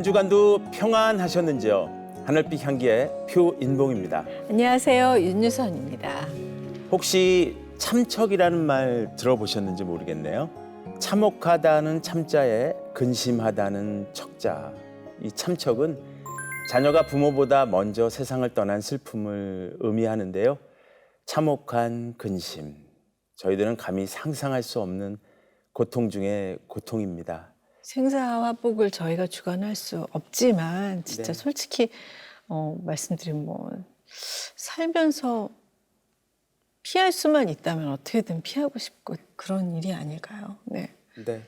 주간도 평안하셨는지요? 하늘빛 향기의 표인봉입니다. 안녕하세요. 윤유선입니다. 혹시 참척이라는 말 들어보셨는지 모르겠네요. 참혹하다는 참자에 근심하다는 척자. 이 참척은 자녀가 부모보다 먼저 세상을 떠난 슬픔을 의미하는데요. 참혹한 근심. 저희들은 감히 상상할 수 없는 고통 중에 고통입니다. 생사화복을 저희가 주관할 수 없지만 진짜 네. 솔직히 말씀드리면 살면서 피할 수만 있다면 어떻게든 피하고 싶고 그런 일이 아닐까요? 네. 네.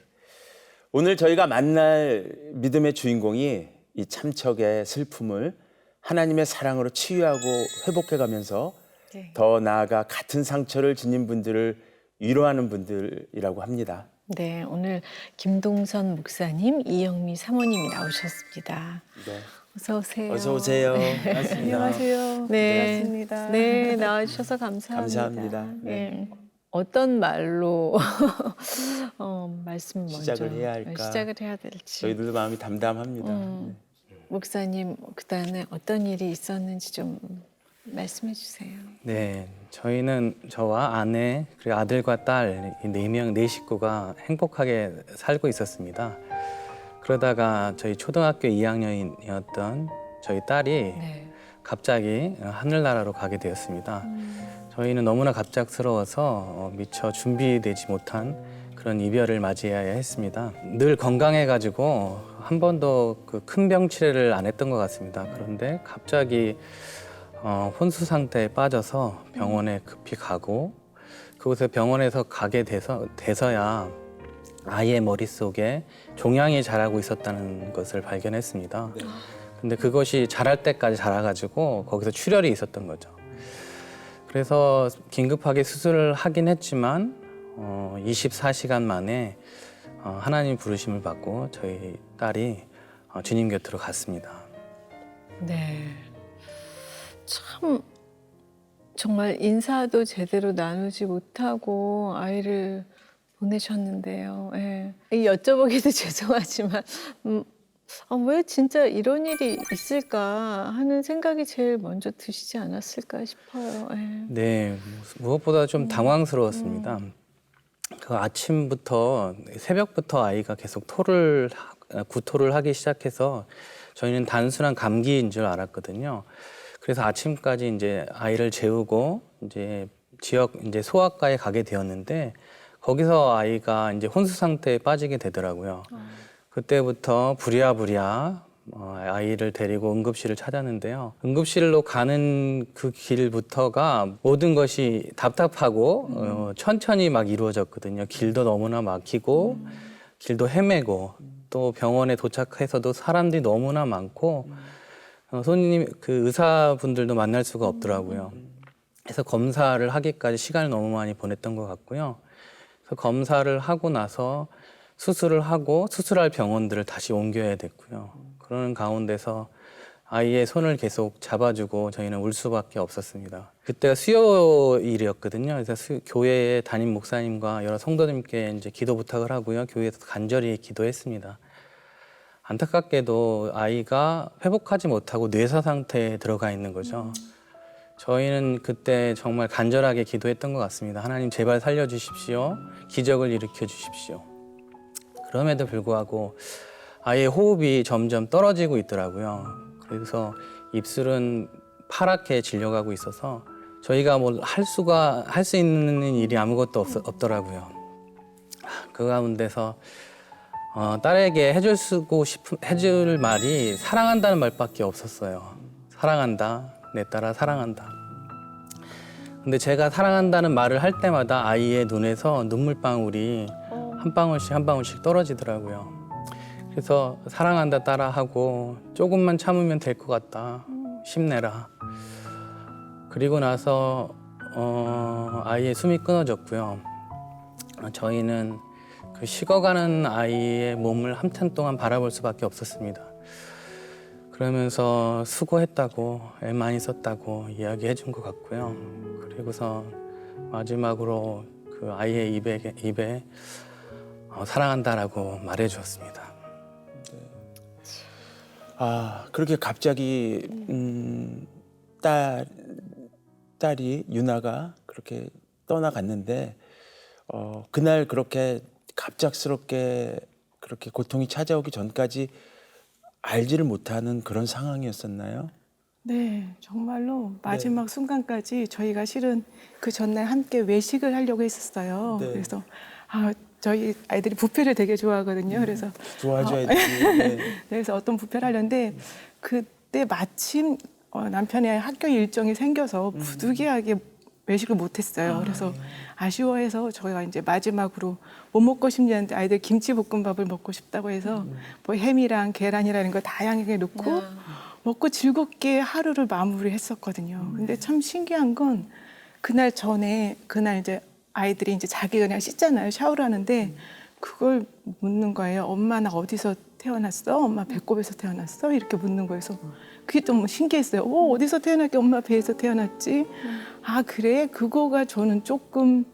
오늘 저희가 만날 믿음의 주인공이 이 참척의 슬픔을 하나님의 사랑으로 치유하고 회복해가면서 네. 더 나아가 같은 상처를 지닌 분들을 위로하는 분들이라고 합니다. 네, 오늘 김동선 목사님, 이영미 사모님이 나오셨습니다. 네. 어서 오세요. 어서 오세요. 반갑습니다. 안녕하세요. 네, 반갑습니다. 네, 나와주셔서 감사합니다. 감사합니다. 네. 어떤 말로 말씀 먼저 시작을 해야 할까? 시작을 해야 될지. 저희들도 마음이 담담합니다. 네. 목사님, 그다음에 어떤 일이 있었는지 좀 말씀해 주세요. 네, 저희는 저와 아내 그리고 아들과 딸 네 식구가 행복하게 살고 있었습니다. 그러다가 저희 초등학교 2학년이었던 저희 딸이 네. 갑자기 하늘나라로 가게 되었습니다. 저희는 너무나 갑작스러워서 미처 준비되지 못한 그런 이별을 맞이해야 했습니다. 늘 건강해가지고 한 번도 그 큰 병 치레를 안 했던 것 같습니다. 그런데 갑자기 혼수 상태에 빠져서 병원에 급히 가고 그곳에 병원에서 가게 돼서야 아이의 머릿속에 종양이 자라고 있었다는 것을 발견했습니다. 네. 근데 그것이 자랄 때까지 자라가지고 거기서 출혈이 있었던 거죠. 그래서 긴급하게 수술을 하긴 했지만 24시간 만에 하나님 부르심을 받고 저희 딸이 주님 곁으로 갔습니다. 네. 참 정말 인사도 제대로 나누지 못하고 아이를 보내셨는데요. 예. 여쭤보기도 죄송하지만 왜 진짜 이런 일이 있을까 하는 생각이 제일 먼저 드시지 않았을까 싶어요. 예. 네, 무엇보다 좀 당황스러웠습니다. 그 아침부터 새벽부터 아이가 계속 구토를 하기 시작해서 저희는 단순한 감기인 줄 알았거든요. 그래서 아침까지 이제 아이를 재우고 이제 지역 이제 소아과에 가게 되었는데 거기서 아이가 이제 혼수 상태에 빠지게 되더라고요. 그때부터 부랴부랴 아이를 데리고 응급실을 찾았는데요. 응급실로 가는 그 길부터가 모든 것이 답답하고 천천히 막 이루어졌거든요. 길도 너무나 막히고 길도 헤매고 또 병원에 도착해서도 사람들이 너무나 많고 손님 그 의사분들도 만날 수가 없더라고요. 그래서 검사를 하기까지 시간을 너무 많이 보냈던 것 같고요. 그래서 검사를 하고 나서 수술을 하고 수술할 병원들을 다시 옮겨야 됐고요. 그러는 가운데서 아이의 손을 계속 잡아주고 저희는 울 수밖에 없었습니다. 그때가 수요일이었거든요. 그래서 교회에 담임 목사님과 여러 성도님께 이제 기도 부탁을 하고요. 교회에서 간절히 기도했습니다. 안타깝게도 아이가 회복하지 못하고 뇌사 상태에 들어가 있는 거죠. 저희는 그때 정말 간절하게 기도했던 것 같습니다. 하나님 제발 살려주십시오. 기적을 일으켜 주십시오. 그럼에도 불구하고 아이의 호흡이 점점 떨어지고 있더라고요. 그래서 입술은 파랗게 질려가고 있어서 저희가 뭐 할 수 있는 일이 아무것도 없더라고요. 그 가운데서 딸에게 해줄 말이 사랑한다는 말밖에 없었어요. 사랑한다, 내 딸아 사랑한다. 근데 제가 사랑한다는 말을 할 때마다 아이의 눈에서 눈물방울이 한 방울씩 떨어지더라고요. 그래서 사랑한다 딸아 하고 조금만 참으면 될 것 같다. 힘내라. 그리고 나서 아이의 숨이 끊어졌고요. 저희는 그 식어가는 아이의 몸을 한참 동안 바라볼 수밖에 없었습니다. 그러면서 수고했다고, 애 많이 썼다고 이야기해 준 것 같고요. 그리고서 마지막으로 그 아이의 입에 사랑한다라고 말해 주었습니다. 아, 그렇게 갑자기 딸이 유나가 그렇게 떠나갔는데 그날 그렇게 갑작스럽게 그렇게 고통이 찾아오기 전까지 알지를 못하는 그런 상황이었었나요? 네, 정말로 마지막 순간까지 저희가 실은 그 전날 함께 외식을 하려고 했었어요. 네. 그래서 저희 아이들이 뷔페를 되게 좋아하거든요. 그래서 좋아져야지. 네. 그래서 어떤 뷔페를 하려는데 그때 마침 남편의 학교 일정이 생겨서 부득이하게 외식을 못했어요. 그래서 아쉬워해서 저희가 이제 마지막으로 뭐 먹고 싶냐는데 아이들 김치볶음밥을 먹고 싶다고 해서 뭐 햄이랑 계란이라는 거 다양하게 넣고 먹고 즐겁게 하루를 마무리했었거든요. 근데 참 신기한 건 그날 이제 아이들이 이제 자기가 그냥 씻잖아요. 샤워를 하는데 그걸 묻는 거예요. 엄마 나 어디서 태어났어? 엄마 배꼽에서 태어났어? 이렇게 묻는 거예요. 그래서 그게 좀 신기했어요. 어디서 태어났게 엄마 배에서 태어났지? 아 그래? 그거가 저는 조금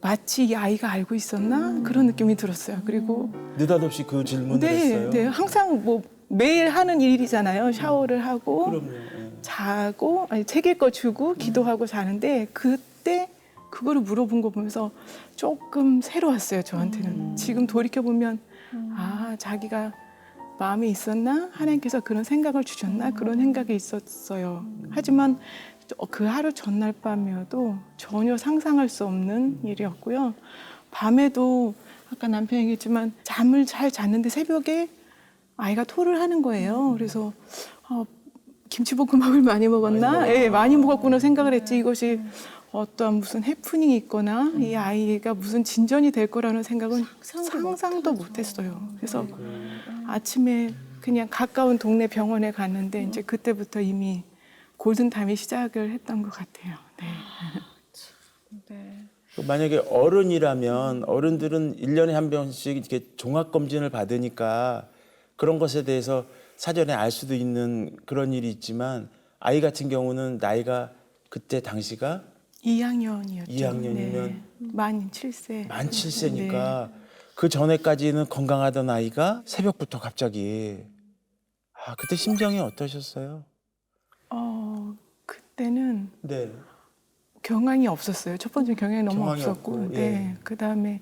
마치 이 아이가 알고 있었나? 그런 느낌이 들었어요. 그리고 느닷없이 그 질문을 했어요. 네, 항상 뭐 매일 하는 일이잖아요. 샤워를 하고 그럼요. 예. 자고 책 읽어 주고 기도하고 자는데 그때 그거를 물어본 거 보면서 조금 새로웠어요. 저한테는. 지금 돌이켜 보면 아 자기가 마음에 있었나? 하나님께서 그런 생각을 주셨나? 그런 생각이 있었어요. 하지만 그 하루 전날 밤이어도 전혀 상상할 수 없는 일이었고요. 밤에도 아까 남편이 얘기했지만 잠을 잘 잤는데 새벽에 아이가 토를 하는 거예요. 그래서 김치볶음밥을 많이 먹었나? 예, 많이 먹었구나 생각을 했지. 이것이 어떠한 무슨 해프닝이 있거나 이 아이가 무슨 진전이 될 거라는 생각은 상상도 못했어요. 그래서 아침에 그냥 가까운 동네 병원에 갔는데 이제 그때부터 이미 골든타임이 시작을 했던 것 같아요. 네. 만약에 어른이라면 어른들은 1년에 한 번씩 이렇게 종합검진을 받으니까 그런 것에 대해서 사전에 알 수도 있는 그런 일이 있지만 아이 같은 경우는 나이가 그때 당시가 2학년이었죠. 2학년이면 만 7세. 만 7세니까 그 전에까지는 건강하던 아이가 새벽부터 갑자기 그때 심정이 어떠셨어요? 그때는 네. 경황이 없었어요. 첫 번째 경황이 너무 경황이 없었고, 없고, 네. 예. 그다음에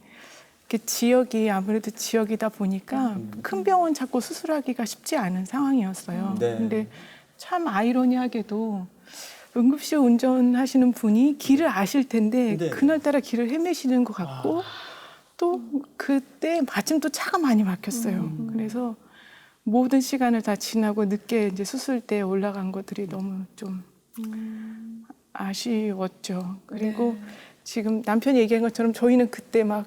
이렇게 지역이 아무래도 지역이다 보니까 큰 병원 찾고 수술하기가 쉽지 않은 상황이었어요. 네. 근데 참 아이러니하게도 응급실 운전하시는 분이 길을 아실 텐데 네. 그날따라 길을 헤매시는 것 같고 또 그때 마침 또 차가 많이 막혔어요. 그래서 모든 시간을 다 지나고 늦게 이제 수술대에 올라간 것들이 너무 좀 아쉬웠죠. 그리고 지금 남편이 얘기한 것처럼 저희는 그때 막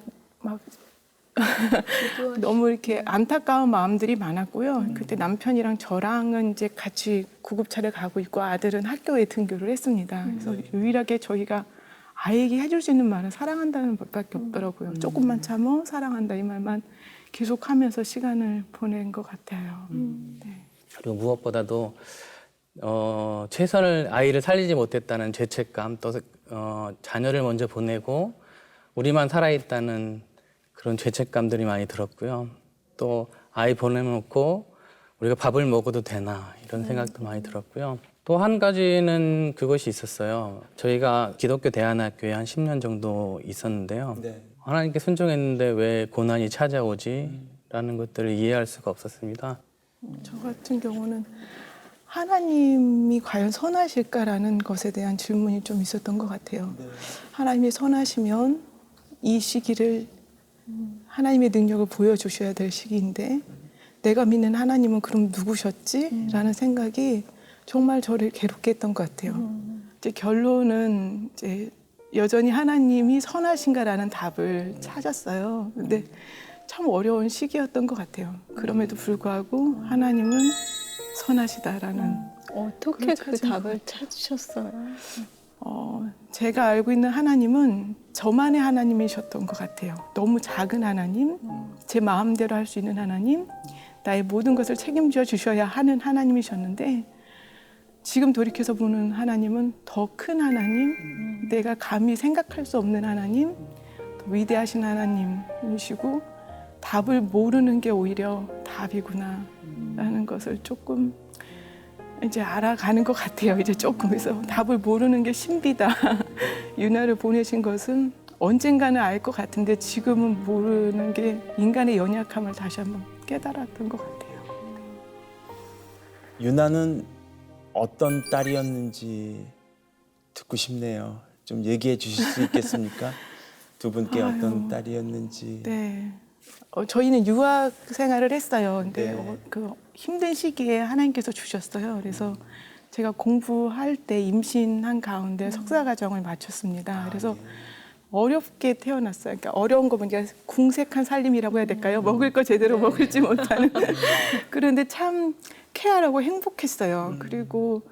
너무 이렇게 안타까운 마음들이 많았고요. 그때 남편이랑 저랑은 이제 같이 구급차를 가고 있고 아들은 학교에 등교를 했습니다. 그래서 유일하게 저희가 아이에게 해줄 수 있는 말은 사랑한다는 것밖에 없더라고요. 조금만 참어 사랑한다 이 말만 계속하면서 시간을 보낸 것 같아요. 네. 그리고 무엇보다도 최선을 아이를 살리지 못했다는 죄책감, 또 자녀를 먼저 보내고 우리만 살아있다는 그런 죄책감들이 많이 들었고요. 또 아이 보내놓고 우리가 밥을 먹어도 되나 이런 생각도 많이 들었고요. 또 한 가지는 그것이 있었어요. 저희가 기독교 대안학교에 한 10년 정도 있었는데요. 네. 하나님께 순종했는데 왜 고난이 찾아오지? 라는 것들을 이해할 수가 없었습니다. 저 같은 경우는 하나님이 과연 선하실까라는 것에 대한 질문이 좀 있었던 것 같아요. 하나님이 선하시면 이 시기를 하나님의 능력을 보여주셔야 될 시기인데 내가 믿는 하나님은 그럼 누구셨지? 라는 생각이 정말 저를 괴롭게 했던 것 같아요. 이제 결론은 이제 여전히 하나님이 선하신가라는 답을 찾았어요. 근데 참 어려운 시기였던 것 같아요. 그럼에도 불구하고 하나님은 선하시다라는 어떻게 그걸 그 찾은 답을 찾으셨어요? 제가 알고 있는 하나님은 저만의 하나님이셨던 것 같아요. 너무 작은 하나님, 제 마음대로 할 수 있는 하나님, 나의 모든 것을 책임져 주셔야 하는 하나님이셨는데 지금 돌이켜서 보는 하나님은 더 큰 하나님, 내가 감히 생각할 수 없는 하나님, 더 위대하신 하나님이시고 답을 모르는 게 오히려 답이구나라는 것을 조금 이제 알아가는 것 같아요. 이제 조금. 그래서 답을 모르는 게 신비다. 유나를 보내신 것은 언젠가는 알 것 같은데 지금은 모르는 게 인간의 연약함을 다시 한번 깨달았던 것 같아요. 유나는 어떤 딸이었는지 듣고 싶네요. 좀 얘기해 주실 수 있겠습니까? 두 분께 어떤 딸이었는지. 네. 저희는 유학 생활을 했어요. 근데 네. 그 힘든 시기에 하나님께서 주셨어요. 그래서 제가 공부할 때 임신한 가운데 석사 과정을 마쳤습니다. 그래서 어렵게 태어났어요. 그러니까 어려운 거 보니까 궁색한 살림이라고 해야 될까요? 먹을 거 제대로 먹을지 못하는. 그런데 참 쾌활하고 행복했어요. 그리고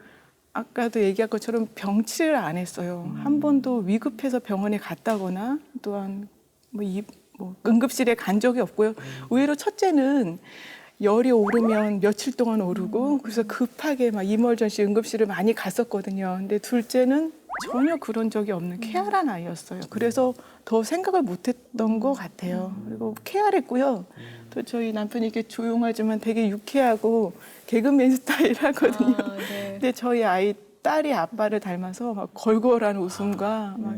아까도 얘기한 것처럼 병치를 안 했어요. 한 번도 위급해서 병원에 갔다거나 또한 뭐 응급실에 간 적이 없고요. 의외로 첫째는 열이 오르면 며칠 동안 오르고 그래서 급하게 막 이멀전시 응급실을 많이 갔었거든요. 근데 둘째는 전혀 그런 적이 없는 쾌활한 아이였어요. 그래서 더 생각을 못했던 것 같아요. 그리고 쾌활했고요. 또 저희 남편이 이렇게 조용하지만 되게 유쾌하고 개그맨 스타일하거든요. 아, 네. 근데 저희 아이 딸이 아빠를 닮아서 막 걸걸한 웃음과 막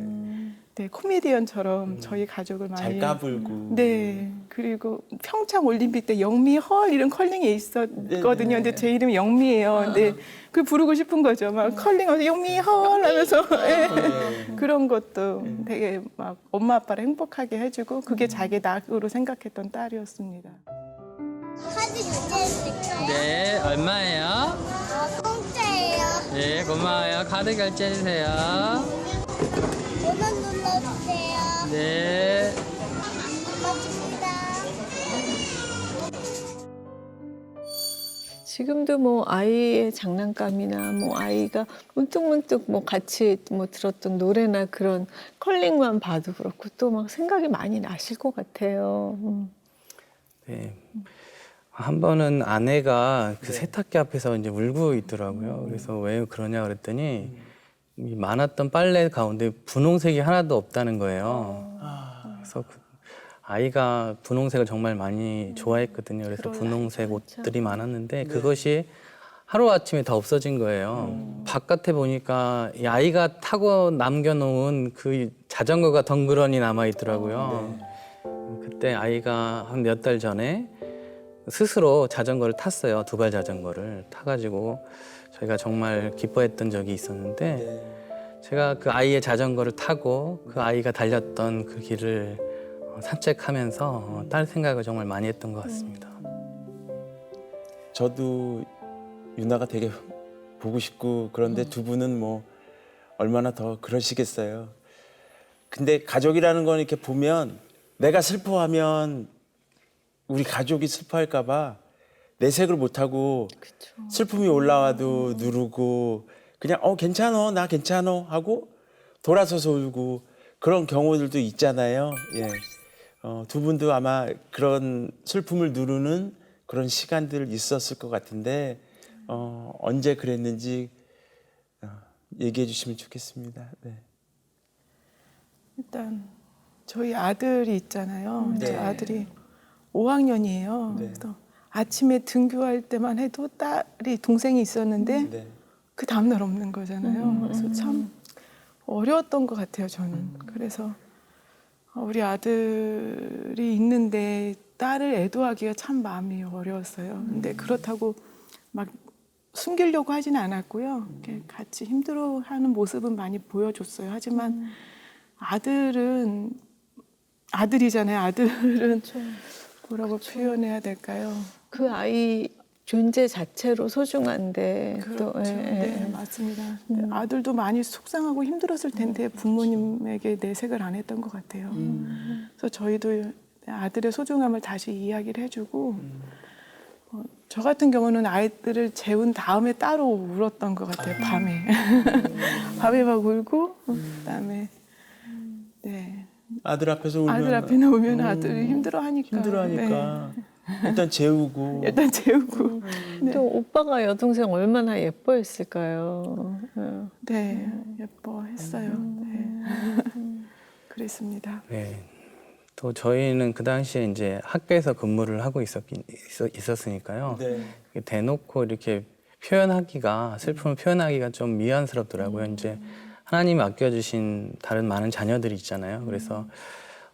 네, 코미디언처럼 저희 가족을 많이 잘 까불고. 네. 그리고 평창 올림픽 때 영미 헐 이런 컬링에 있었거든요. 근데 제 이름이 영미예요. 근데 그 부르고 싶은 거죠. 막 컬링하면서 영미 헐 하면서 예. 그런 것도 되게 막 엄마 아빠를 행복하게 해주고 그게 자기 낙으로 생각했던 딸이었습니다. 카드 결제해 드릴까요? 네, 얼마예요? 공짜예요. 네, 고마워요. 카드 결제해주세요. 5만 눌러주세요. 네. 고맙습니다. 지금도 뭐 아이의 장난감이나 뭐 아이가 문득문득 뭐 같이 뭐 들었던 노래나 그런 컬링만 봐도 그렇고 또 막 생각이 많이 나실 것 같아요. 네. 한 번은 아내가 그 네. 세탁기 앞에서 이제 울고 있더라고요. 그래서 왜 그러냐 그랬더니 이 많았던 빨래 가운데 분홍색이 하나도 없다는 거예요. 그래서 그 아이가 분홍색을 정말 많이 좋아했거든요. 그래서 그럴 분홍색 나이죠, 진짜. 옷들이 많았는데 그것이 하루아침에 다 없어진 거예요. 바깥에 보니까 이 아이가 타고 남겨놓은 그 자전거가 덩그러니 남아있더라고요. 그때 아이가 한 몇 달 전에 스스로 자전거를 탔어요. 두발 자전거를 타가지고 저희가 정말 기뻐했던 적이 있었는데 네. 제가 그 아이의 자전거를 타고 그 아이가 달렸던 그 길을 산책하면서 딸 생각을 정말 많이 했던 것 같습니다. 저도 유나가 되게 보고 싶고 그런데 두 분은 뭐 얼마나 더 그러시겠어요. 근데 가족이라는 건 이렇게 보면 내가 슬퍼하면 우리 가족이 슬퍼할까 봐 내색을 못하고 슬픔이 올라와도 누르고 그냥 괜찮어 나 괜찮어 하고 돌아서서 울고 그런 경우들도 있잖아요. 예. 두 분도 아마 그런 슬픔을 누르는 그런 시간들 있었을 것 같은데 언제 그랬는지 얘기해 주시면 좋겠습니다. 네. 일단 저희 아들이 있잖아요. 네. 제 아들이 5학년이에요. 네. 그래서 아침에 등교할 때만 해도 딸이 동생이 있었는데 네. 그 다음날 없는 거잖아요. 그래서 참 어려웠던 것 같아요, 저는. 그래서 우리 아들이 있는데 딸을 애도하기가 참 마음이 어려웠어요. 근데 그렇다고 막 숨기려고 하지는 않았고요. 이렇게 같이 힘들어하는 모습은 많이 보여줬어요. 하지만 아들은 아들이잖아요. 아들은 뭐라고 표현해야 될까요? 그 아이 존재 자체로 소중한데 또 그렇죠. 네, 맞습니다. 아들도 많이 속상하고 힘들었을 텐데 부모님에게 내색을 안 했던 것 같아요. 그래서 저희도 아들의 소중함을 다시 이야기를 해주고 저 같은 경우는 아이들을 재운 다음에 따로 울었던 것 같아요. 밤에. 밤에 막 울고 그다음에 네. 아들 앞에서 울면 아들 앞에 나오면 아들이 힘들어하니까. 힘들어하니까 일단 재우고 네. 일단 재우고. 네. 또 오빠가 여동생 얼마나 예뻐했을까요? 네, 예뻐했어요. 네. 그랬습니다. 네. 또 저희는 그 당시에 이제 학교에서 근무를 하고 있었으니까요. 네. 대놓고 이렇게 표현하기가 슬픔을 표현하기가 좀 미안스럽더라고요. 이제 하나님이 아껴주신 다른 많은 자녀들이 있잖아요. 그래서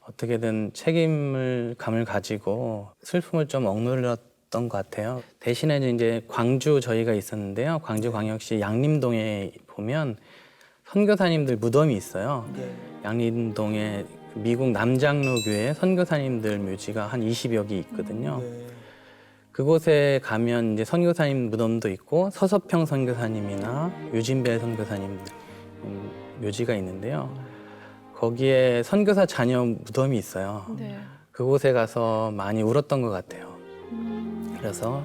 어떻게든 책임을 감을 가지고 슬픔을 좀 억눌렀던 것 같아요. 대신에 이제 광주 저희가 있었는데요. 광주광역시 양림동에 보면 선교사님들 무덤이 있어요. 네. 양림동에 미국 남장로교회 선교사님들 묘지가 한 20여 개 있거든요. 네. 그곳에 가면 이제 선교사님 무덤도 있고 서서평 선교사님이나 유진벨 선교사님 묘지가 있는데요. 거기에 선교사 자녀 무덤이 있어요. 네. 그곳에 가서 많이 울었던 것 같아요. 그래서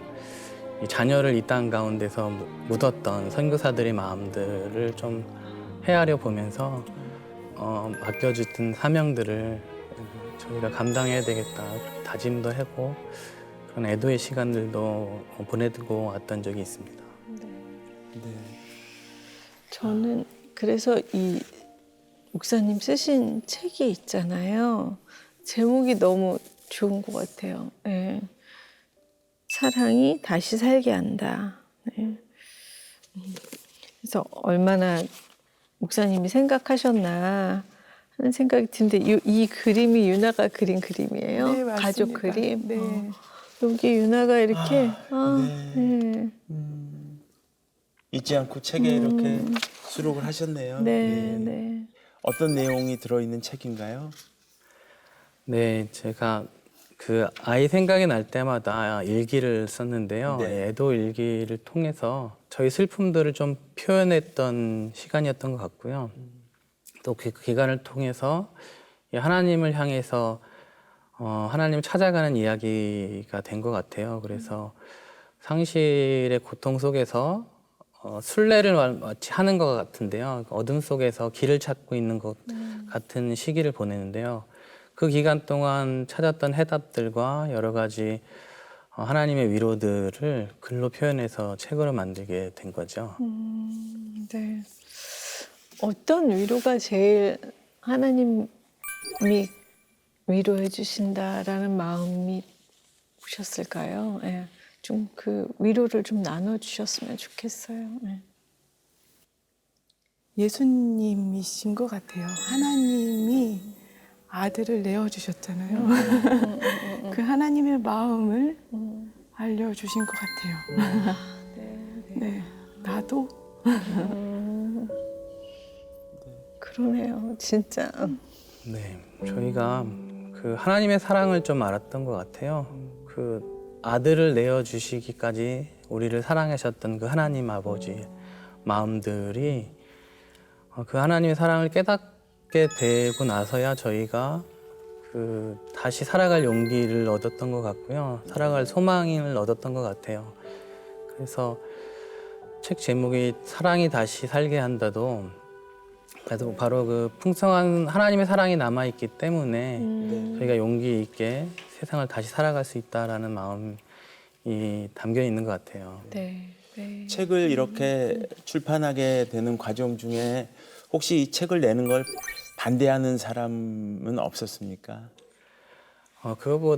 이 자녀를 이 땅 가운데서 묻었던 선교사들의 마음들을 좀 헤아려 보면서 맡겨주던 사명들을 저희가 감당해야 되겠다 다짐도 하고 그런 애도의 시간들도 보내고 왔던 적이 있습니다. 네. 저는 그래서 이 목사님 쓰신 책이 있잖아요. 제목이 너무 좋은 것 같아요. 네. 사랑이 다시 살게 한다. 네. 그래서 얼마나 목사님이 생각하셨나 하는 생각이 드는데 이 그림이 유나가 그린 그림이에요. 네, 맞습니다. 가족 그림. 네. 여기 유나가 이렇게 네. 네. 잊지 않고 책에 이렇게 수록을 하셨네요. 네, 예. 네. 어떤 내용이 들어있는 책인가요? 네, 제가 그 아이 생각이 날 때마다 일기를 썼는데요. 네. 애도 일기를 통해서 저희 슬픔들을 좀 표현했던 시간이었던 것 같고요. 또 그 기간을 통해서 이 하나님을 향해서 하나님을 찾아가는 이야기가 된 것 같아요. 그래서 상실의 고통 속에서 순례를 마치 하는 것 같은데요. 어둠 속에서 길을 찾고 있는 것 같은 시기를 보내는데요. 그 기간 동안 찾았던 해답들과 여러 가지 하나님의 위로들을 글로 표현해서 책으로 만들게 된 거죠. 네. 어떤 위로가 제일 하나님이 위로해 주신다라는 마음이 오셨을까요? 예. 좀 그 위로를 좀 나눠 주셨으면 좋겠어요. 예. 예수님이신 것 같아요. 하나님이 아들을 내어주셨잖아요. 그 하나님의 마음을 알려주신 것 같아요. 네, 나도 그러네요, 진짜. 네, 저희가 그 하나님의 사랑을 좀 알았던 것 같아요. 그 아들을 내어 주시기까지 우리를 사랑하셨던 그 하나님 아버지의 마음들이 그 하나님의 사랑을 깨닫게 되고 나서야 저희가 그 다시 살아갈 용기를 얻었던 것 같고요. 살아갈 소망을 얻었던 것 같아요. 그래서 책 제목이 사랑이 다시 살게 한다도 그래도 바로 그 풍성한 하나님의 사랑이 남아있기 때문에 저희가 용기 있게 세상을 다시 살아갈 수 있다라는 마음이 담겨 있는 것 같아요. 네, 네. 책을 이렇게 출판하게 되는 과정 중에 혹시 이 책을 내는 걸 반대하는 사람은 없었습니까?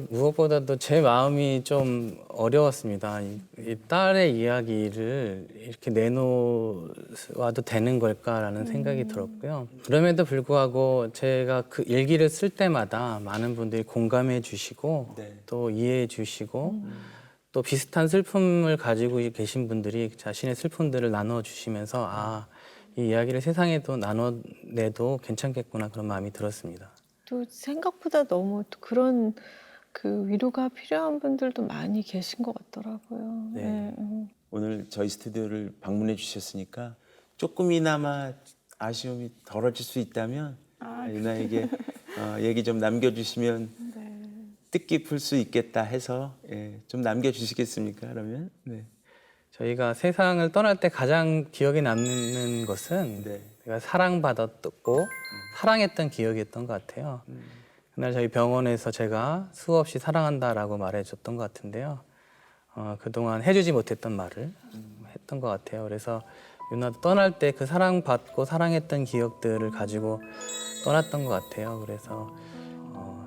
무엇보다도 제 마음이 좀 어려웠습니다. 이 딸의 이야기를 이렇게 내놓아도 되는 걸까라는 생각이 들었고요. 그럼에도 불구하고 제가 그 일기를 쓸 때마다 많은 분들이 공감해 주시고 네. 또 이해해 주시고 또 비슷한 슬픔을 가지고 계신 분들이 자신의 슬픔들을 나눠주시면서 이 이야기를 세상에도 나눠내도 괜찮겠구나 그런 마음이 들었습니다. 또 생각보다 너무 또 그런 그 위로가 필요한 분들도 많이 계신 것 같더라고요. 네. 네. 오늘 저희 스튜디오를 방문해 주셨으니까 조금이나마 아쉬움이 덜어질 수 있다면 유나에게 얘기 좀 남겨주시면 뜻깊을 수 있겠다 해서 좀 남겨주시겠습니까? 그러면 네. 저희가 세상을 떠날 때 가장 기억에 남는 것은 네. 제가 사랑받았고 사랑했던 기억이었던 것 같아요. 그날 저희 병원에서 제가 수없이 사랑한다라고 말해줬던 것 같은데요. 그동안 해주지 못했던 말을 했던 것 같아요. 그래서 유나도 떠날 때 그 사랑받고 사랑했던 기억들을 가지고 떠났던 것 같아요. 그래서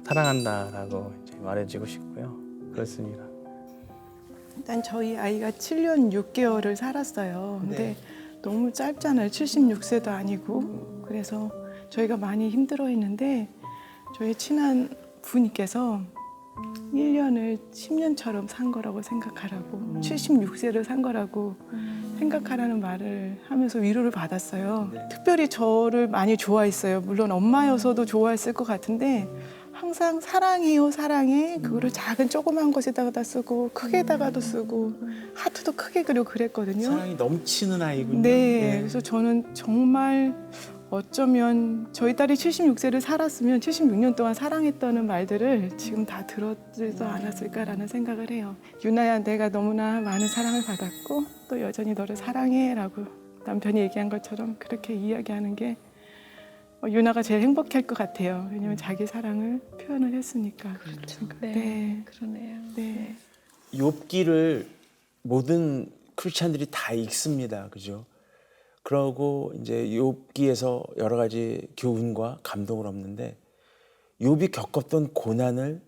사랑한다라고 이제 말해주고 싶고요. 그렇습니다. 일단 저희 아이가 7년 6개월을 살았어요. 근데 너무 짧잖아요. 76세도 아니고. 그래서 저희가 많이 힘들어했는데 저희 친한 분께서 1년을 10년처럼 산 거라고 생각하라고 76세를 산 거라고 생각하라는 말을 하면서 위로를 받았어요. 특별히 저를 많이 좋아했어요. 물론 엄마여서도 좋아했을 것 같은데 항상 사랑해요, 사랑해. 그거를 작은 조그만 것에다가 쓰고 크게다가도 쓰고 하트도 크게 그리고 그랬거든요. 사랑이 넘치는 아이군요. 네, 그래서 저는 정말 어쩌면 저희 딸이 76세를 살았으면 76년 동안 사랑했다는 말들을 지금 다 들었지도 않았을까라는 생각을 해요. 유나야, 내가 너무나 많은 사랑을 받았고 또 여전히 너를 사랑해라고 남편이 얘기한 것처럼 그렇게 이야기하는 게 유나가 제일 행복할 것 같아요. 왜냐면 자기 사랑을 표현을 했으니까. 그렇죠. 네, 그러네요. 네. 욥기를 모든 크리스찬들이 다 읽습니다. 그죠? 그러고 이제 욥기에서 여러 가지 교훈과 감동을 얻는데 욥이 겪었던 고난을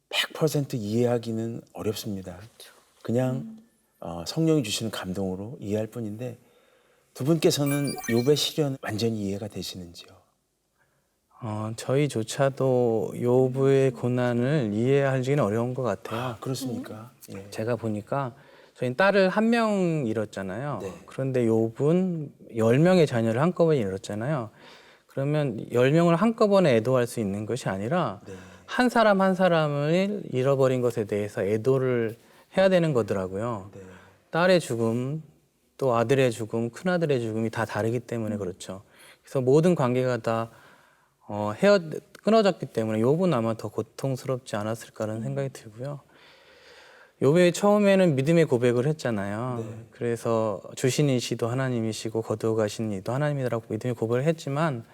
100% 이해하기는 어렵습니다. 그냥 성령이 주시는 감동으로 이해할 뿐인데 두 분께서는 욥의 시련 완전히 이해가 되시는지요? 저희조차도 욥의 고난을 이해하기는 어려운 것 같아요. 그렇습니까? 예. 제가 보니까 저희는 딸을 한 명 잃었잖아요. 네. 그런데 욥은 10명의 자녀를 한꺼번에 잃었잖아요. 그러면 10명을 한꺼번에 애도할 수 있는 것이 아니라 네. 한 사람 한 사람을 잃어버린 것에 대해서 애도를 해야 되는 거더라고요. 네. 딸의 죽음, 또 아들의 죽음, 큰아들의 죽음이 다 다르기 때문에 그렇죠. 그래서 모든 관계가 다 끊어졌기 때문에 욥은 아마 더 고통스럽지 않았을까라는 생각이 들고요. 욥이 처음에는 믿음의 고백을 했잖아요. 그래서 주신 이시도 하나님이시고 거두어 가신 이도 하나님이라고 믿음의 고백을 했지만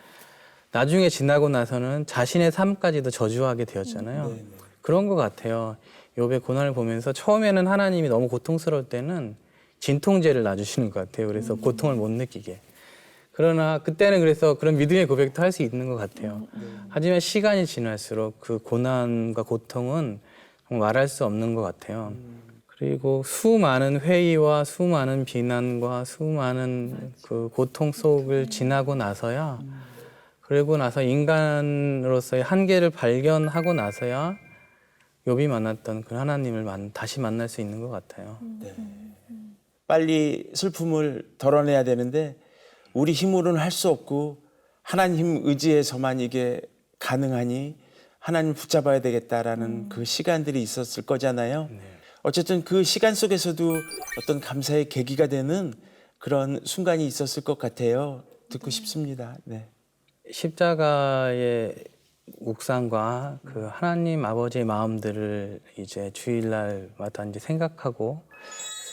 나중에 지나고 나서는 자신의 삶까지도 저주하게 되었잖아요. 그런 것 같아요. 욥의 고난을 보면서 처음에는 하나님이 너무 고통스러울 때는 진통제를 놔주시는 것 같아요. 그래서 고통을 못 느끼게. 그러나 그때는 그래서 그런 믿음의 고백도 할 수 있는 것 같아요. 하지만 시간이 지날수록 그 고난과 고통은 정말 말할 수 없는 것 같아요. 그리고 수많은 회의와 수많은 비난과 수많은 그 고통 속을 지나고 나서야 그리고 나서 인간으로서의 한계를 발견하고 나서야 욥이 만났던 그 하나님을 다시 만날 수 있는 것 같아요. 빨리 슬픔을 덜어내야 되는데 우리 힘으로는 할 수 없고 하나님 의지에서만 이게 가능하니 하나님 붙잡아야 되겠다라는 그 시간들이 있었을 거잖아요. 어쨌든 그 시간 속에서도 어떤 감사의 계기가 되는 그런 순간이 있었을 것 같아요. 듣고 싶습니다. 네. 십자가의 묵상과 그 하나님 아버지의 마음들을 이제 주일날마다 이제 생각하고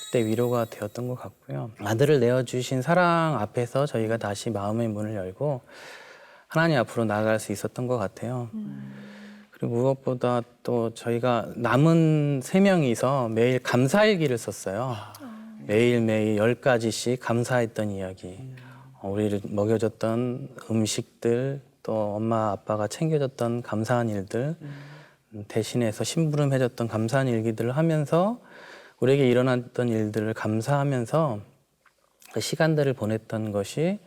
그때 위로가 되었던 것 같고요. 아들을 내어주신 사랑 앞에서 저희가 다시 마음의 문을 열고 하나님 앞으로 나아갈 수 있었던 것 같아요. 그리고 무엇보다 또 저희가 남은 3명이서 매일 감사일기를 썼어요. 매일매일 10가지씩 감사했던 이야기. 우리를 먹여줬던 음식들, 또 엄마 아빠가 챙겨줬던 감사한 일들, 대신해서 심부름해줬던 감사한 일기들을 하면서 우리에게 일어났던 일들을 감사하면서 그 시간들을 보냈던 것이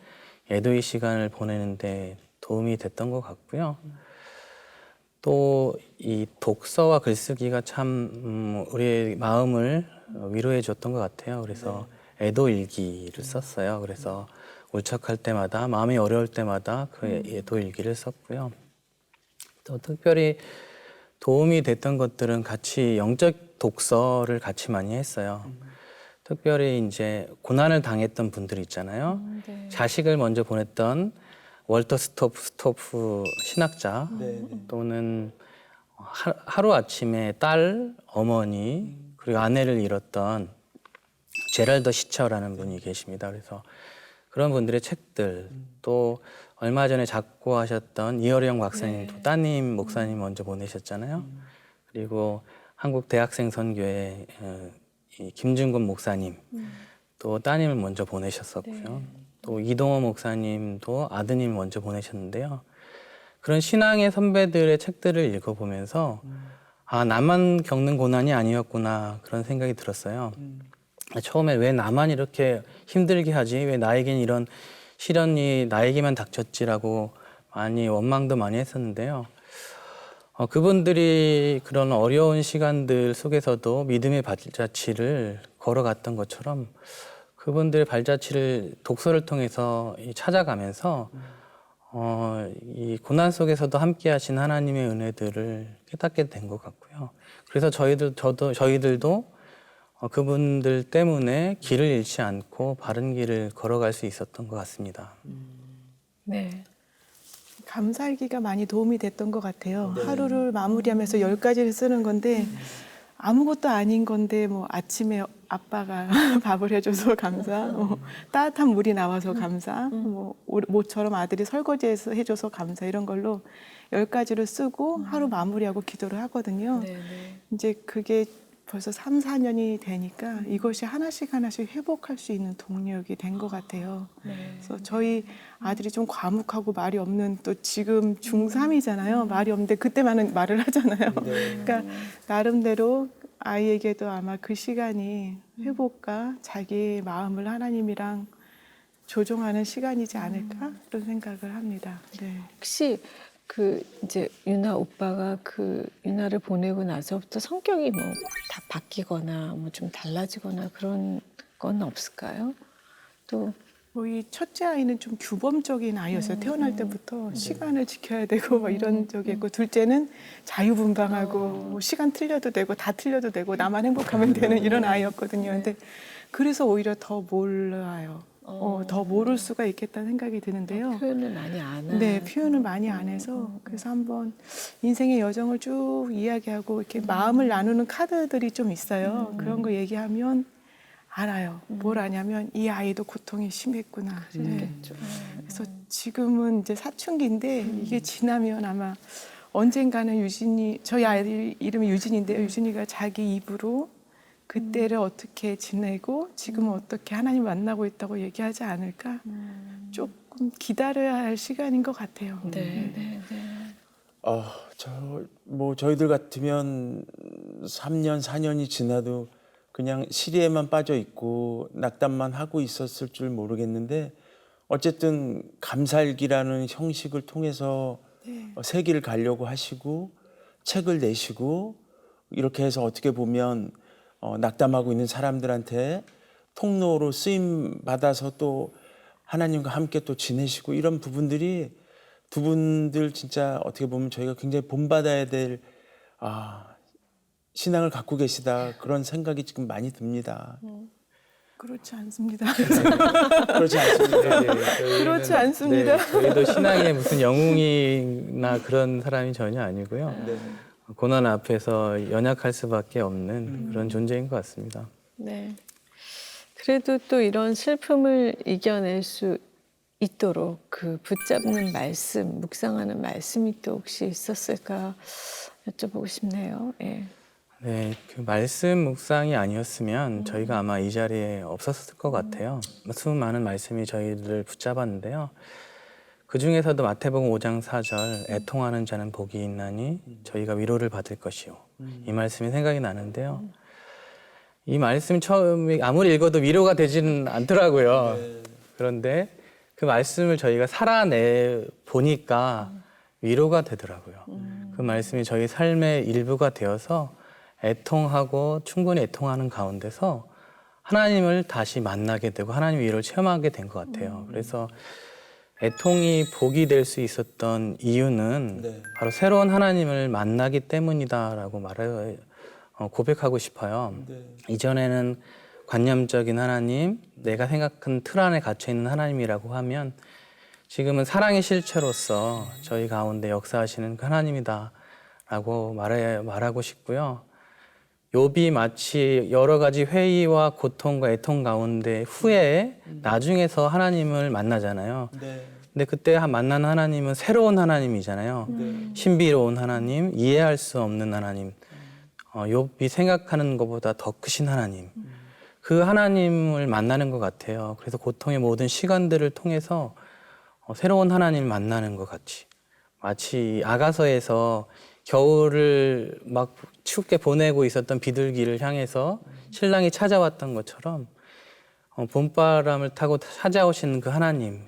애도의 시간을 보내는데 도움이 됐던 것 같고요. 또 이 독서와 글쓰기가 참 우리의 마음을 위로해 줬던 것 같아요. 그래서 애도 일기를 썼어요. 그래서 울적할 때마다 마음이 어려울 때마다 그 애도 일기를 썼고요. 또 특별히 도움이 됐던 것들은 같이 영적 독서를 같이 많이 했어요. 특별히 이제 고난을 당했던 분들 있잖아요. 자식을 먼저 보냈던 월터 스토프 신학자 또는 하루아침에 딸, 어머니 그리고 아내를 잃었던 제랄더 시처라는 분이 계십니다. 그래서 그런 분들의 책들 또 얼마 전에 작고하셨던 이어령 박사님도 따님 목사님 먼저 보내셨잖아요. 그리고 한국 대학생 선교회 이 김준건 목사님 또 따님을 먼저 보내셨었고요. 또 이동호 목사님도 아드님을 먼저 보내셨는데요. 그런 신앙의 선배들의 책들을 읽어보면서 아, 나만 겪는 고난이 아니었구나 그런 생각이 들었어요. 처음에 왜 나만 이렇게 힘들게 하지? 왜 나에겐 이런 시련이 나에게만 닥쳤지라고 많이 원망도 많이 했었는데요. 그분들이 그런 어려운 시간들 속에서도 믿음의 발자취를 걸어갔던 것처럼 그분들의 발자취를 독서를 통해서 찾아가면서 이 고난 속에서도 함께 하신 하나님의 은혜들을 깨닫게 된 것 같고요. 그래서 저희들도 그분들 때문에 길을 잃지 않고 바른 길을 걸어갈 수 있었던 것 같습니다. 네. 감사일기가 많이 도움이 됐던 것 같아요. 하루를 마무리하면서 10가지를 쓰는 건데 아무것도 아닌 건데 뭐 아침에 아빠가 밥을 해줘서 감사, 따뜻한 물이 나와서 감사, 뭐 모처럼 아들이 설거지해서 해줘서 감사 이런 걸로 10가지를 쓰고 하루 마무리하고 기도를 하거든요. 네, 네. 이제 그게 벌써 3, 4년이 되니까 이것이 하나씩 하나씩 회복할 수 있는 동력이 된 것 같아요. 네. 그래서 저희 아들이 좀 과묵하고 말이 없는 또 지금 중3이잖아요. 말이 없는데 그때만은 말을 하잖아요. 그러니까 나름대로 아이에게도 아마 그 시간이 회복과 자기의 마음을 하나님이랑 조정하는 시간이지 않을까 그런 생각을 합니다. 네. 혹시 그 이제 유나 오빠가 그 유나를 보내고 나서부터 성격이 뭐 다 바뀌거나 뭐 좀 달라지거나 그런 건 없을까요? 또 저희 첫째 아이는 좀 규범적인 아이였어요. 태어날 때부터 시간을 지켜야 되고 뭐 이런 적이 있고 둘째는 자유분방하고 뭐 시간 틀려도 되고 다 틀려도 되고 나만 행복하면 되는 이런 아이였거든요. 근데 그래서 오히려 더 몰라요. 더 모를 수가 있겠다는 생각이 드는데요. 표현을 많이 안 하는. 네, 표현을 많이 안 해서 그래서 한번 인생의 여정을 쭉 이야기하고 이렇게 마음을 나누는 카드들이 좀 있어요. 그런 거 얘기하면 알아요. 뭘 아냐면 이 아이도 고통이 심했구나. 네. 그래서 지금은 이제 사춘기인데 이게 지나면 아마 언젠가는 유진이 저희 아이 이름이 유진인데요. 유진이가 자기 입으로 그때를 어떻게 지내고 지금은 어떻게 하나님 만나고 있다고 얘기하지 않을까 조금 기다려야 할 시간인 것 같아요. 네, 네, 네. 저희들 같으면 3년, 4년이 지나도 그냥 시리에만 빠져 있고 낙담만 하고 있었을 줄 모르겠는데 어쨌든 감살기라는 형식을 통해서 세기를 가려고 하시고 책을 내시고 이렇게 해서 어떻게 보면 낙담하고 있는 사람들한테 통로로 쓰임 받아서 또 하나님과 함께 또 지내시고 이런 부분들이 두 분들 진짜 어떻게 보면 저희가 굉장히 본받아야 될 신앙을 갖고 계시다 그런 생각이 지금 많이 듭니다. 그렇지 않습니다. 그렇지 않습니까? 그렇지 않습니다. 네, 저희도 신앙에 무슨 영웅이나 그런 사람이 전혀 아니고요. 네. 고난 앞에서 연약할 수밖에 없는 그런 존재인 것 같습니다. 네. 그래도 또 이런 슬픔을 이겨낼 수 있도록 그 붙잡는 말씀, 묵상하는 말씀이 또 혹시 있었을까 여쭤보고 싶네요. 예. 네, 그 말씀 묵상이 아니었으면 저희가 아마 이 자리에 없었을 것 같아요. 수많은 말씀이 저희를 붙잡았는데요. 그 중에서도 마태복음 5장 4절 애통하는 자는 복이 있나니 저희가 위로를 받을 것이요. 이 말씀이 생각이 나는데요. 이 말씀이 처음에 아무리 읽어도 위로가 되지는 않더라고요. 그런데 그 말씀을 저희가 살아내 보니까 위로가 되더라고요. 그 말씀이 저희 삶의 일부가 되어서 애통하고 충분히 애통하는 가운데서 하나님을 다시 만나게 되고 하나님 위로를 체험하게 된 것 같아요. 그래서 애통이 복이 될 수 있었던 이유는 바로 새로운 하나님을 만나기 때문이다라고 고백하고 싶어요. 이전에는 관념적인 하나님, 내가 생각한 틀 안에 갇혀 있는 하나님이라고 하면 지금은 사랑의 실체로서 저희 가운데 역사하시는 그 하나님이다라고 말하고 싶고요. 욥이 마치 여러 가지 회의와 고통과 애통 가운데 후에 나중에서 하나님을 만나잖아요. 근데 그때 만난 하나님은 새로운 하나님이잖아요. 신비로운 하나님, 이해할 수 없는 하나님, 욥이 생각하는 것보다 더 크신 하나님. 그 하나님을 만나는 것 같아요. 그래서 고통의 모든 시간들을 통해서 새로운 하나님을 만나는 것 같이 마치 아가서에서 겨울을 막 춥게 보내고 있었던 비둘기를 향해서 신랑이 찾아왔던 것처럼 봄바람을 타고 찾아오신 그 하나님,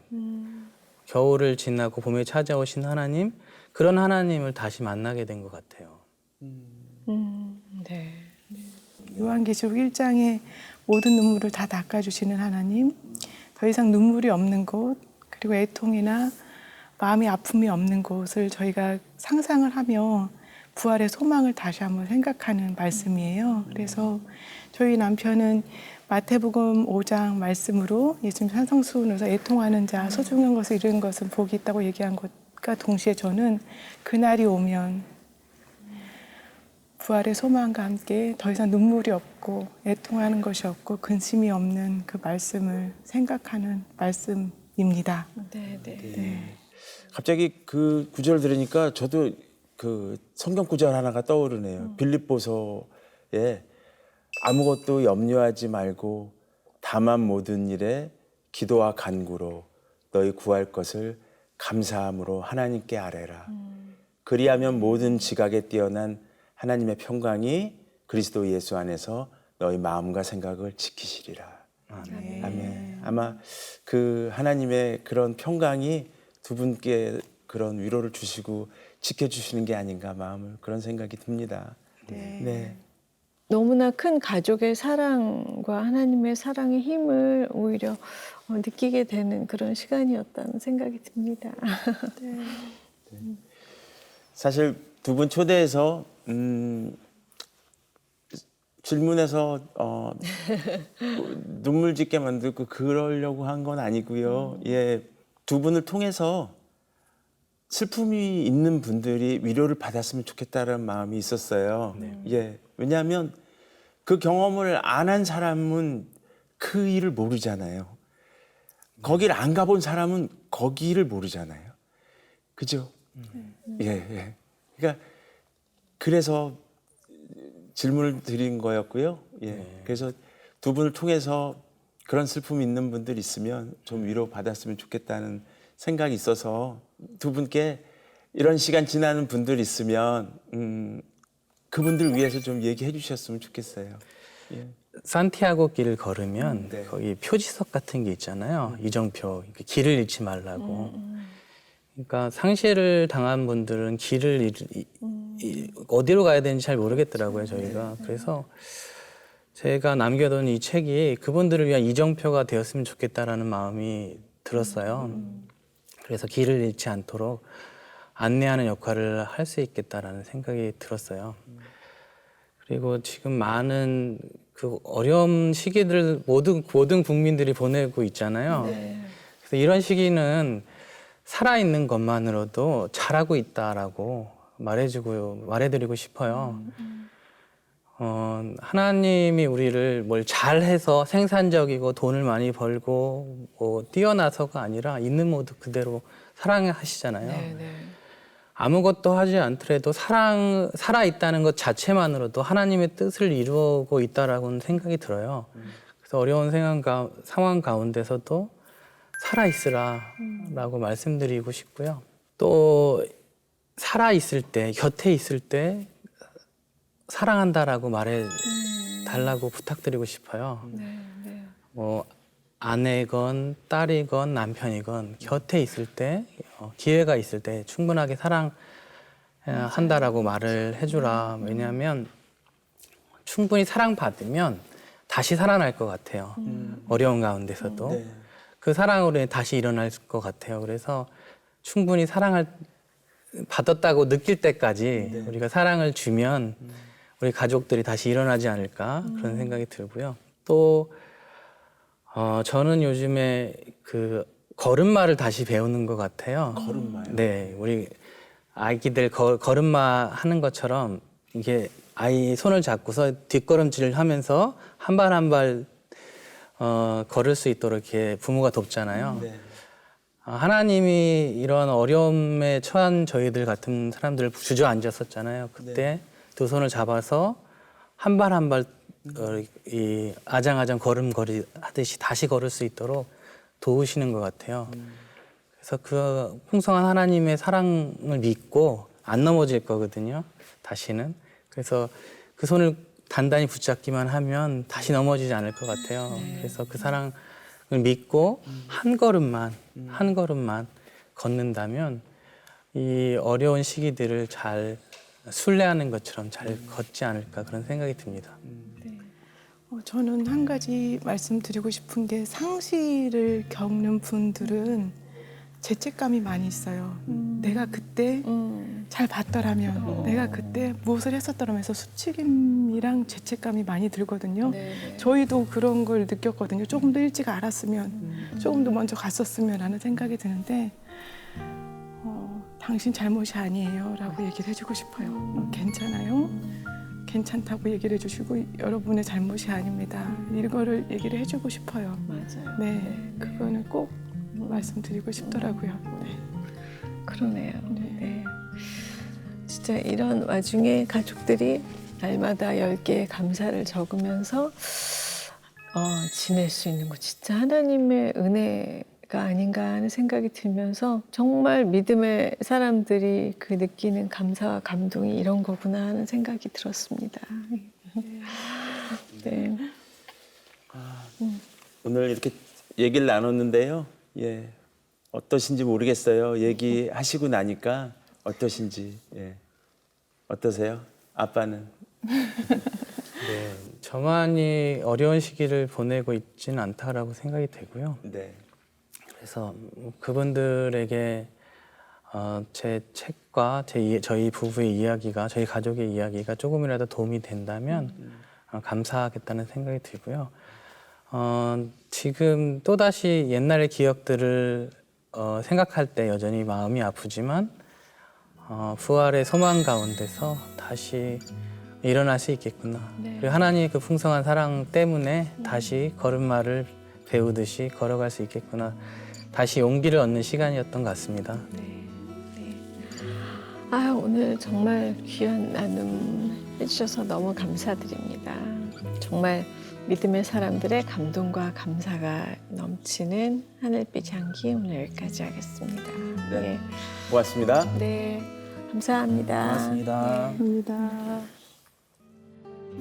겨울을 지나고 봄에 찾아오신 하나님, 그런 하나님을 다시 만나게 된 것 같아요. 네. 요한계시록 1장에 모든 눈물을 다 닦아주시는 하나님, 더 이상 눈물이 없는 곳, 그리고 애통이나 마음의 아픔이 없는 곳을 저희가 상상을 하며 부활의 소망을 다시 한번 생각하는 말씀이에요. 그래서 저희 남편은 마태복음 5장 말씀으로 예수님 산성수훈에서 애통하는 자, 소중한 것을 잃은 것은 복이 있다고 얘기한 것과 동시에 저는 그날이 오면 부활의 소망과 함께 더 이상 눈물이 없고 애통하는 것이 없고 근심이 없는 그 말씀을 생각하는 말씀입니다. 네, 네. 네. 갑자기 그 구절 들으니까 저도 그 성경 구절 하나가 떠오르네요. 빌립보서에 아무것도 염려하지 말고 다만 모든 일에 기도와 간구로 너희 구할 것을 감사함으로 하나님께 아뢰라. 그리하면 모든 지각에 뛰어난 하나님의 평강이 그리스도 예수 안에서 너희 마음과 생각을 지키시리라. 아멘. 아마 그 하나님의 그런 평강이 두 분께 그런 위로를 주시고 지켜주시는 게 아닌가 마음을 그런 생각이 듭니다. 네. 너무나 큰 가족의 사랑과 하나님의 사랑의 힘을 오히려 느끼게 되는 그런 시간이었다는 생각이 듭니다. 사실 두 분 초대해서 질문해서 눈물 짓게 만들고 그러려고 한 건 아니고요. 예, 두 분을 통해서 슬픔이 있는 분들이 위로를 받았으면 좋겠다는 마음이 있었어요. 예, 왜냐하면 그 경험을 안 한 사람은 그 일을 모르잖아요. 거기를 안 가본 사람은 거기를 모르잖아요. 그죠? 예, 예. 그러니까 그래서 질문을 드린 거였고요. 예. 그래서 두 분을 통해서 그런 슬픔이 있는 분들 있으면 좀 위로 받았으면 좋겠다는 생각이 있어서 두 분께 이런 시간 지나는 분들 있으면 그분들 위해서 좀 얘기해 주셨으면 좋겠어요. 예. 산티아고 길을 걸으면 네. 거기 표지석 같은 게 있잖아요. 이정표, 길을 잃지 말라고. 그러니까 상실을 당한 분들은 길을 어디로 가야 되는지 잘 모르겠더라고요, 저희가. 그래서 제가 남겨둔 이 책이 그분들을 위한 이정표가 되었으면 좋겠다라는 마음이 들었어요. 그래서 길을 잃지 않도록 안내하는 역할을 할 수 있겠다라는 생각이 들었어요. 그리고 지금 많은 그 어려운 시기들을 모든 국민들이 보내고 있잖아요. 그래서 이런 시기는 살아있는 것만으로도 잘하고 있다라고 말해드리고 싶어요. 하나님이 우리를 뭘 잘해서 생산적이고 돈을 많이 벌고 뭐 뛰어나서가 아니라 있는 모습 그대로 사랑하시잖아요. 아무것도 하지 않더라도 살아있다는 것 자체만으로도 하나님의 뜻을 이루고 있다라고는 생각이 들어요. 그래서 어려운 상황 가운데서도 살아있으라라고 말씀드리고 싶고요. 또 살아있을 때, 곁에 있을 때 사랑한다라고 말해달라고 부탁드리고 싶어요. 뭐 아내건 딸이건 남편이건 곁에 있을 때, 기회가 있을 때 충분하게 사랑한다라고 말을 해주라. 왜냐하면 충분히 사랑받으면 다시 살아날 것 같아요. 어려운 가운데서도. 네. 그 사랑으로 다시 일어날 것 같아요. 그래서 충분히 사랑을 받았다고 느낄 때까지 우리가 사랑을 주면 우리 가족들이 다시 일어나지 않을까 그런 생각이 들고요. 또 저는 요즘에 그 걸음마를 다시 배우는 것 같아요. 걸음마요? 네, 우리 아기들 걸음마 하는 것처럼 이게 아이 손을 잡고서 뒷걸음질을 하면서 한 발 한 발 걸을 수 있도록 이렇게 부모가 돕잖아요. 네. 하나님이 이런 어려움에 처한 저희들 같은 사람들을 주저앉았었잖아요. 그때 두 손을 잡아서 한 발 한 발 이 아장아장 걸음걸이 하듯이 다시 걸을 수 있도록 도우시는 것 같아요. 그래서 그 풍성한 하나님의 사랑을 믿고 안 넘어질 거거든요. 다시는. 그래서 그 손을 단단히 붙잡기만 하면 다시 넘어지지 않을 것 같아요. 그래서 그 사랑을 믿고 한 걸음만 걷는다면 이 어려운 시기들을 잘 순례하는 것처럼 잘 걷지 않을까 그런 생각이 듭니다. 저는 한 가지 말씀드리고 싶은 게 상실을 겪는 분들은 죄책감이 많이 있어요. 내가 그때 잘 봤더라면, 내가 그때 무엇을 했었더라면서 수치심이랑 죄책감이 많이 들거든요. 저희도 그런 걸 느꼈거든요. 조금 더 일찍 알았으면, 조금 더 먼저 갔었으면 라는 생각이 드는데 당신 잘못이 아니에요 라고 얘기를 해주고 싶어요. 괜찮아요? 괜찮다고 얘기를 해주시고 여러분의 잘못이 아닙니다. 이거를 얘기를 해주고 싶어요. 맞아요. 네, 그거는 꼭 말씀드리고 싶더라고요. 네. 그러네요. 네. 진짜 이런 와중에 가족들이 날마다 10개의 감사를 적으면서 지낼 수 있는 거 진짜 하나님의 은혜가 아닌가 하는 생각이 들면서 정말 믿음의 사람들이 그 느끼는 감사와 감동이 이런 거구나 하는 생각이 들었습니다. 네. 오늘 이렇게 얘기를 나눴는데요. 예. 어떠신지 모르겠어요. 얘기하시고 나니까 어떠신지. 예. 어떠세요? 아빠는? 네, 저만이 어려운 시기를 보내고 있지는 않다라고 생각이 되고요. 네. 그래서 그분들에게 제 책과 저희 부부의 이야기가, 저희 가족의 이야기가 조금이라도 도움이 된다면 감사하겠다는 생각이 들고요. 지금 또다시 옛날의 기억들을 생각할 때 여전히 마음이 아프지만 부활의 소망 가운데서 다시 일어날 수 있겠구나. 그리고 하나님의 그 풍성한 사랑 때문에 다시 걸음마를 배우듯이 걸어갈 수 있겠구나. 다시 용기를 얻는 시간이었던 것 같습니다. 오늘 정말 귀한 나눔 해주셔서 너무 감사드립니다. 정말 믿음의 사람들의 감동과 감사가 넘치는 하늘빛 향기 오늘 여기까지 하겠습니다. 네. 고맙습니다. 네, 감사합니다. 고맙습니다. 감사합니다.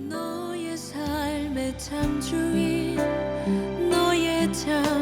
너의 삶의 참 주인 너의 참